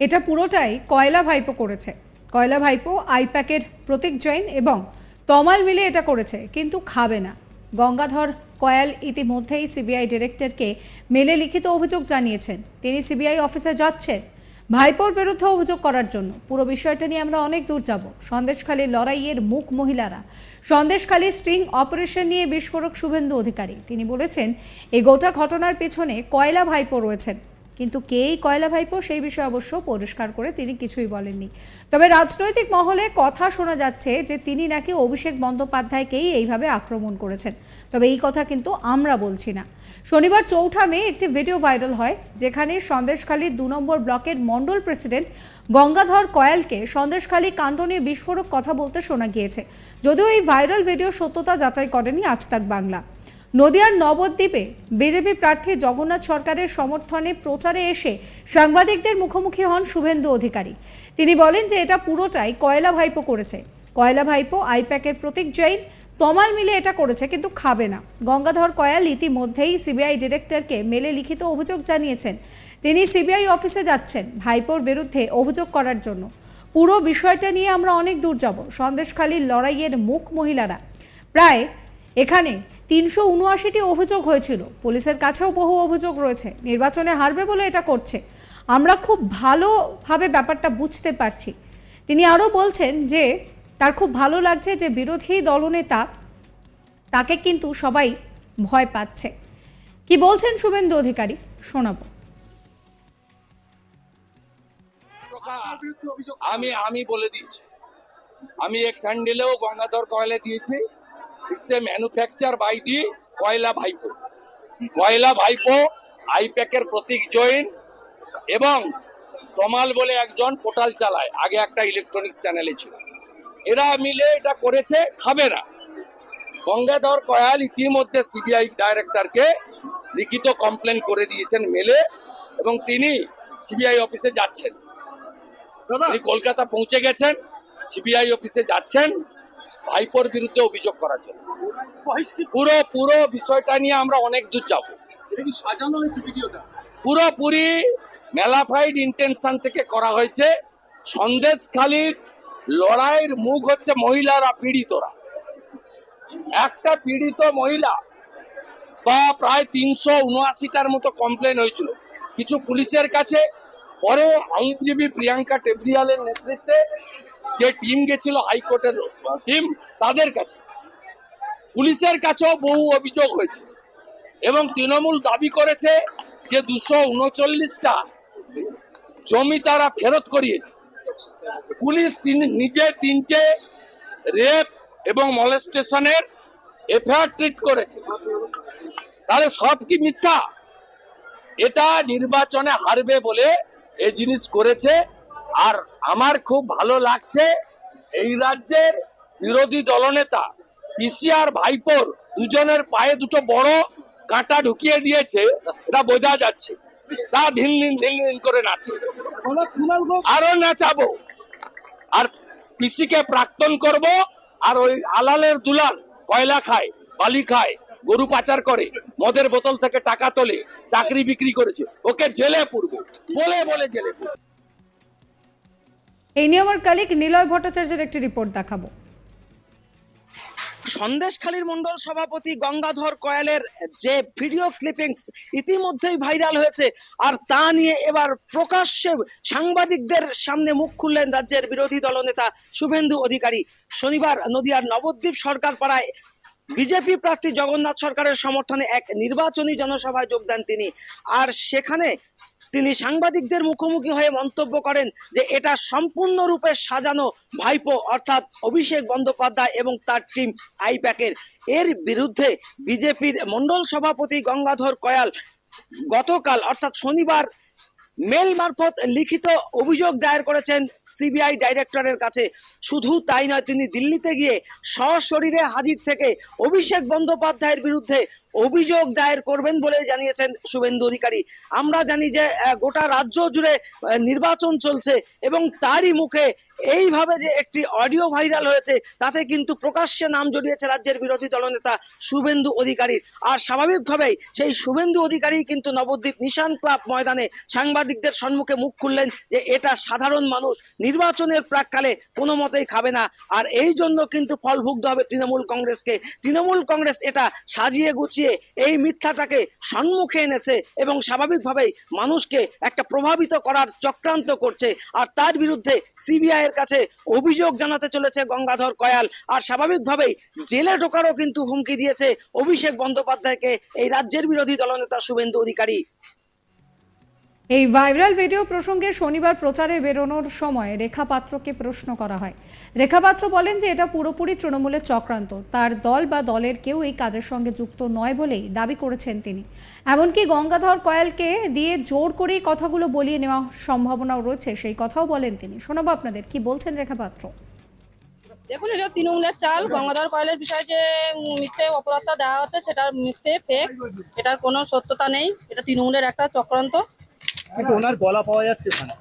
এটা পুরোটাই কয়লা ভাইপো করেছে। কয়লা ভাইপো আইপ্যাকের প্রতীক জৈন এবং তমাল মিলে এটা করেছে, কিন্তু খাবে না। গঙ্গাধর কয়াল ইতিমধ্যেই সিবিআই ডিরেক্টরকে মেলে লিখিত অভিযোগ জানিয়েছেন। তিনি সিবিআই অফিসে যাচ্ছেন ভাইপোর বিরুদ্ধে অভিযোগ করার জন্য। পুরো বিষয়টা নিয়ে আমরা অনেক দূর যাব। সন্দেশখালী লড়াইয়ের মুখ মহিলারা, সন্দেশখালী স্ট্রিং অপারেশন নিয়ে বিস্ফোরক শুভেন্দু অধিকারী। তিনি বলেছেন এই গোটা ঘটনার পেছনে কয়লা ভাইপো রয়েছেন, কিন্তু কে এই কয়লা ভাইপো সেই বিষয়ে অবশ্য পরিষ্কার করে তিনি কিছুই বলেননি। তবে রাজনৈতিক মহলে কথা শোনা যাচ্ছে যে তিনি নাকি অভিষেক বন্দ্যোপাধ্যায়কেই এইভাবে আক্রমণ করেছেন। তবে এই কথা কিন্তু আমরা বলছি না। শনিবার 4 মে একটি ভিডিও ভাইরাল হয়, যেখানে সন্দেশখালীর 2 নম্বর ব্লকের মণ্ডল প্রেসিডেন্ট গঙ্গাধর কয়ালকে সন্দেশখালী কাণ্ড নিয়ে বিস্ফোরক কথা বলতে শোনা গিয়েছে। যদিও এই ভাইরাল ভিডিও সত্যতা যাচাই করেনি আজ তাক বাংলা। নদিয়ার নবদ্বীপে বিজেপি প্রার্থী জগন্নাথ সরকারের সমর্থনে প্রচারে এসে সাংবাদিকদের মুখোমুখি হন শুভেন্দু অধিকারী। তিনি বলেন যে এটা পুরোটাই কয়লা ভাইপো করেছে। কয়লা ভাইপো আইপ্যাকের প্রতীক জৈন তমাল মিলে এটা করেছে, কিন্তু খাবে না। গঙ্গাধর কয়াল ইতিমধ্যেই সিবিআই ডিরেক্টরকে মেলে লিখিত অভিযোগ জানিয়েছেন। তিনি সিবিআই অফিসে যাচ্ছেন ভাইপোর বিরুদ্ধে অভিযোগ করার জন্য। পুরো বিষয়টা নিয়ে আমরা অনেক দূর যাব। সন্দেশখালীর লড়াইয়ের মুখ মহিলারা, প্রায় এখানে 379টি অভিযোগ হয়েছিল। পুলিশের কাছেও বহু অভিযোগ রয়েছে। নির্বাচনে হারবে বলে এটা করছে। আমরা খুব ভালোভাবে ব্যাপারটা বুঝতে পারছি। তিনি আরও বলছেন যে তার খুব ভালো লাগছে যে বিরোধী দলনেতা, তাকে কিন্তু সবাই ভয় পাচ্ছে। কি বলছেন শুভেন্দু অধিকারী শোনাবো। আমি বলে দিয়েছি, আমি এক স্যান্ডেলেও গঙ্গাধর কয়লা দিয়েছি। It's a manufacture by the কয়লা ভাইপো। কয়লা ভাইপো আইপ্যাকের প্রতীক জৈন এবং তমাল বলে একজন পোর্টাল চালায়, আগে একটা ইলেকট্রনিক্স চ্যানেলে ছিল। এরা মিলে এটা করেছে, খাবে না। গঙ্গাধর কয়াল ইতিমধ্যে সিবিআই ডাইরেক্টরকে লিখিত কমপ্লেন করে দিয়েছেন মেলে, এবং তিনি সিবিআই অফিসে যাচ্ছেন। তিনি কলকাতা পৌঁছে গেছেন, সিবিআই অফিসে যাচ্ছেন ভাইপোর বিরুদ্ধে অভিযোগ করার জন্য। পুরো বিষয়টা নিয়ে আমরা অনেক দূর যাব। সাজানো হয়েছে ভিডিওটা, পুরোপুরি ম্যালাফাইড ইন্টেনশন থেকে করা হয়েছে। সন্দেশখালীর লড়াইয়ের মুখ হচ্ছে মহিলারা, পীড়িতরা। একটা পীড়িত মহিলা বা প্রায় 379টার মতো কমপ্লেন হয়েছিল, কিছু পুলিশের কাছে, পরে আইনজীবী প্রিয়াঙ্কা টেবরিয়ালের নেতৃত্বে যে টিম গেছিল, হাইকোর্টের টিম, তাদের কাছে, পুলিশের কাছেও বহু অভিযোগ হয়েছে। এবং তৃণমূল দাবি করেছে যে 239টা জমি তারা ফেরত করিয়েছে। পুলিশ নিজে 3টে রেপ এবং মলেস্টেশনের এফআইআর ট্রিট করেছে। তাহলে সব কি মিথ্যা? এটা নির্বাচনে হারবে বলে এই জিনিস করেছে। আর আমার খুব ভালো লাগছে, এই রাজ্যের বিরোধী দলনেতা পিসি আর ভাইপোর দুজনের পায়ে দুটো বড় কাঁটা ঢুকিয়ে দিয়েছে, এটা বোঝা যাচ্ছে। তা ধিন দিন করে নাচছে, আরো নাচাবো। আর পিসিকে প্রাক্তন করব, আর ওই আলালের দুলাল কয়লা খায়, বালি খায়, গরু পাচার করে, মদের বোতল থেকে টাকা তোলে, চাকরি বিক্রি করেছে, ওকে জেলে পুরবো বলে জেলে পুরবো। এই নিয়ে আমার কালিক নিলয় ভট্টাচার্যের একটি রিপোর্ট দেখাবো। সন্দেশখালীর মণ্ডল সভাপতি গঙ্গাধর কয়ালের যে ভিডিও ক্লিপিংস ইতিমধ্যেই ভাইরাল হয়েছে, আর তা নিয়ে এবার প্রকাশ্যে সাংবাদিকদের সামনে মুখ খুললেন রাজ্যের বিরোধী দলনেতা শুভেন্দু অধিকারী। শনিবার নদিয়ার নবদ্বীপ সরকার পাড়ায় বিজেপি প্রার্থী জগন্নাথ সরকারের সমর্থনে এক নির্বাচনী জনসভায় যোগ দেন তিনি। আর সেখানে তিনি সাংবাদিকদের মুখোমুখি হয়ে মন্তব্য করেন যে এটা সম্পূর্ণরূপে সাজানো ভাইপো, অর্থাৎ অভিষেক বন্দ্যোপাধ্যায় এবং তার টিম আইপ্যাকের। এর বিরুদ্ধে বিজেপির মণ্ডল সভাপতি গঙ্গাধর কয়াল গতকাল অর্থাৎ শনিবার মেল মারফত লিখিত অভিযোগ দায়ের করেছেন সিবিআই ডাইরেক্টরের কাছে। শুধু তাই নয়, তিনি দিল্লিতে গিয়ে সশরীরে হাজির থেকে অভিষেক বন্দ্যোপাধ্যায়ের বিরুদ্ধে অভিযোগ দায়ের করবেন বলে জানিয়েছেন শুভেন্দু অধিকারী। আমরা জানি যে গোটা রাজ্য জুড়ে নির্বাচন চলছে এবং তারই মুখে এইভাবে যে একটি অডিও ভাইরাল হয়েছে, তাতে কিন্তু প্রকাশ্যে নাম জড়িয়েছে রাজ্যের বিরোধী দলনেতা শুভেন্দু অধিকারীর। আর স্বাভাবিকভাবেই সেই শুভেন্দু অধিকারী কিন্তু নবদ্বীপ নিশান ক্লাব ময়দানে সাংবাদিকদের সম্মুখে মুখ খুললেন যে এটা সাধারণ মানুষ নির্বাচনের প্রাককালে কোনো মতেই খাবে না। আর এই জন্য কিন্তু ফল ভুগতে হবে তৃণমূল কংগ্রেসকে। তৃণমূল কংগ্রেস এটা সাজিয়ে গুছিয়ে এই মিথ্যাটাকে সম্মুখে এনেছে এবং স্বাভাবিকভাবেই মানুষকে একটা প্রভাবিত করার চক্রান্ত করছে। আর তার বিরুদ্ধে সিবিআই এর কাছে অভিযোগ জানাতে চলেছে গঙ্গাধর কয়াল। আর স্বাভাবিকভাবেই জেলে ঢোকারও কিন্তু হুমকি দিয়েছে অভিষেক বন্দ্যোপাধ্যায়কে এই রাজ্যের বিরোধী দলনেতা শুভেন্দু অধিকারী। এই ভাইরাল ভিডিও প্রসঙ্গে শনিবার প্রচারে বেরোনোর সময় রেখা পাত্রকে প্রশ্ন করা হয়। রেখা পাত্র বলেন যে এটা পুরোপুরি তৃণমূলের চক্রান্ত, তার দল বা দলের কেউ এই কাজের সঙ্গে যুক্ত নয় বলেই দাবি করেছেন তিনি। এমনকি গঙ্গাধর কয়ালকে দিয়ে জোর করেই কথাগুলো বলিয়ে নেওয়া সম্ভাবনাও রয়েছে, সেই কথাও বলেন তিনি। শোনাবো আপনাদের কি বলছেন রেখা পাত্র। দেখুন, এটা তৃণমূলের চাল। গঙ্গাধর কয়ালের বিষয়ে যে মিথ্যে অপরাধটা দেওয়া হচ্ছে সেটা মিথ্যে, ফেক, এটার কোনো সত্যতা নেই। এটা তৃণমূলের একটা চক্রান্ত। কিন্তু ওনার গলা পাওয়া যাচ্ছে ওখানে।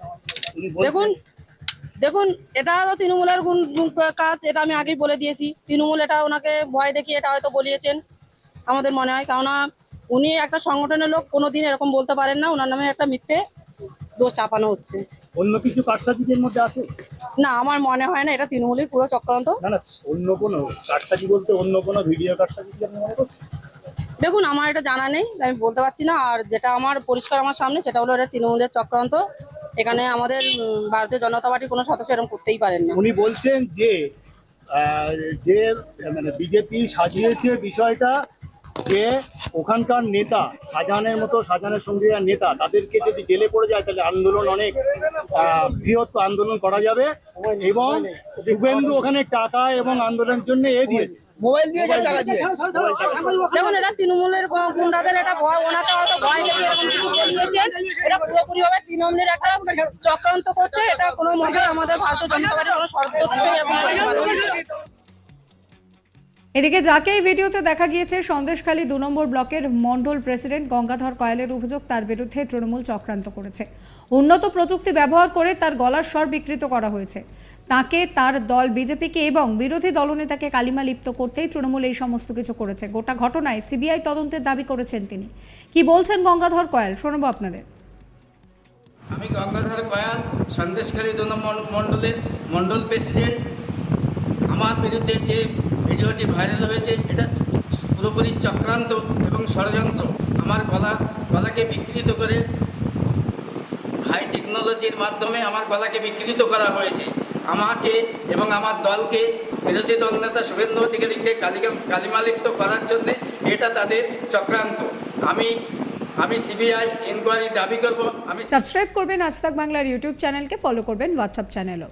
দেখুন দেখুন এটা তো তৃণমূলের কাজ, এটা আমি আগেই বলে দিয়েছি। তৃণমূল এটা ওনাকে ভয় দেখিয়ে এটা হয়তো বলিয়েছেন আমাদের মনে হয়, কেননা উনি একটা সংগঠনের লোক, কোনোদিন এরকম বলতে পারেন না। ওনার নামে একটা মিথ্যে দোষ চাপানো হচ্ছে। অন্য কিছু কারসাজিদের মধ্যে আছে না, আমার মনে হয় না এটা তৃণমূলের পুরো চক্রান্ত। না না, অন্য কোনো কারসাজি বলতে অন্য কোনো ভিডিও কারসাজি কি আপনি মনে করছেন? দেখুন, আমার এটা জানা নেই, আমি বলতে পারছি না। আর যেটা আমার পরিষ্কার আমার সামনে, সেটা হলো এটা তৃণমূলের চক্রান্ত। এখানে আমাদের ভারতীয় জনতা পার্টির কোনো সদস্য এরকম করতেই পারেন না। উনি বলছেন যে যে মানে বিজেপি সাজিয়েছে বিষয়টা, যে ওখানকার নেতা শাহজাহানের মতো, শাহজাহানের সঙ্গে নেতা, তাদেরকে যদি জেলে পড়ে যায় তাহলে আন্দোলন অনেক বৃহৎ আন্দোলন করা যাবে। এবং শুভেন্দু ওখানে টাকা এবং আন্দোলনের জন্য দিয়েছে, মোবাইল দিয়ে টাকা দিয়ে। দেখুন, এটা তৃণমূলের গুন্ডাদের একটা ভয়, ওনাকে হয়তো ভয় দেখে এরকম কিছু বলিয়েছেন। এটা পুরোপুরি ভাবে তৃণমূলের একটা চক্রান্ত করছে। এটা কোনো মতে আমাদের ভারতীয় জনতা পার্টির কোনো সর্বোচ্চ এরকম করতে পারে না। এদিকে যাকে এই ভিডিওতে দেখা গিয়েছে, সন্দেশখালী 2 নম্বর ব্লকের মন্ডল প্রেসিডেন্ট গঙ্গাধর কয়ালের অভিযোগ তার বিরুদ্ধে তৃণমূল চক্রান্ত করেছে। উন্নত প্রযুক্তি ব্যবহার করে তার গলার স্বর বিকৃত করা হয়েছে। তাকে, তার দল বিজেপিকে এবং বিরোধী দলনেতাকে কালিমা লিপ্ত করতেই তৃণমূল এই সমস্ত কিছু করেছে। গোটা ঘটনায় সিবিআই তদন্তের দাবি করেছেন তিনি। কি বলছেন গঙ্গাধর কয়াল, শোনাবো আপনাদের। আমি গঙ্গাধর কয়াল, সন্দেশখালী 2 নম্বর মণ্ডলের মণ্ডল প্রেসিডেন্ট। আমার বিরুদ্ধে যে ভিডিওটি ভাইরাল হয়েছে এটা পুরোপুরি চক্রান্ত এবং ষড়যন্ত্র। আমার গলাকে বিকৃত করে হাই টেকনোলজির মাধ্যমে আমার গলাকে বিকৃত করা হয়েছে। আমাকে এবং আমার দলকে, বিরোধী দলনেতা শুভেন্দু অধিকারীকে কালিমালিপ্ত করার জন্য এটা তাদের চক্রান্ত। আমি সিবিআই ইনকোয়ারি দাবি করব। সাবস্ক্রাইব করবেন আজ তাক বাংলার ইউটিউব চ্যানেলকে, ফলো করবেন হোয়াটসঅ্যাপ চ্যানেলও।